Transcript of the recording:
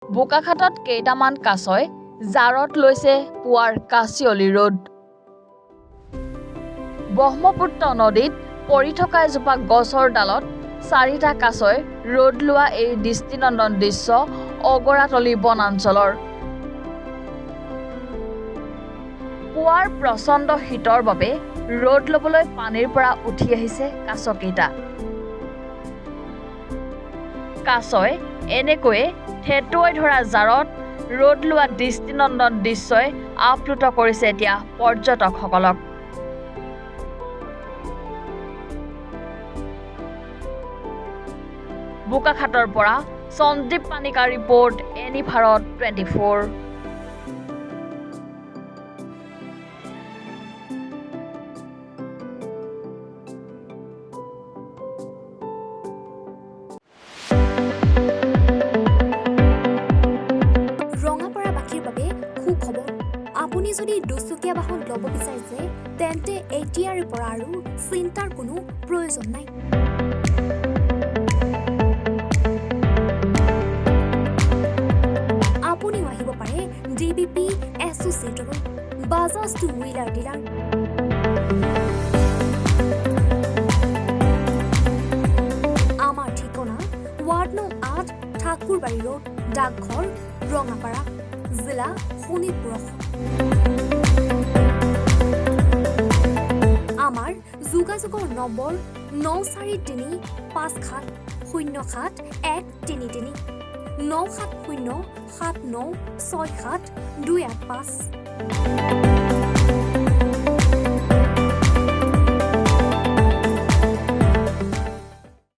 বোকাখাটত কেইটামান কাছই জাৰত লৈছে পুৱাৰ কাচিয়লি ৰোড। ব্ৰহ্মপুত্ৰ নদীত পৰি থকা এজোপা গছৰ ডালত 4টা কাছই ৰোড লোৱা এই দৃষ্টিনন্দন দৃশ্য অগৰাতলী বনাঞ্চলৰ। পুৱাৰ প্ৰচণ্ড শীতৰ বাবে ৰোড ল'বলৈ পানীৰ পৰা উঠি আহিছে কাছকেইটা। কাছই এনেকৈয়ে ঠেটুৱাই ধৰা জাৰত ৰোড লোৱা দৃষ্টিনন্দন দৃশ্যই আপ্লুত কৰিছে এতিয়া পৰ্যটকসকলক। বোকাখাটৰ পৰা সঞ্জীৱ পানিকাৰ ৰিপৰ্ট, এনি ভাৰত 24। ৰঙাপাৰাবাসীৰ বাবে সুখবৰ। আপুনি যদি দুচকীয়া বাহন ল'ব বিচাৰিছে তেন্তে এতিয়াৰে পৰা আৰু চিন্তাৰ কোনো প্ৰয়োজন নাই। আপুনিও আহিব পাৰে DBP এছ'চিয়েটলৈ, বাজাজ টু হুইলাৰ ডিলাৰ। আমাৰ ঠিকনা ৱাৰ্ড নং 8, ঠাকুৰবাৰী ৰোড, ডাকঘৰ, ৰঙাপাৰা, জিলা শোণিতপুৰ। আমাৰ যোগাযোগৰ নম্বৰ 9435707133 9707967285285।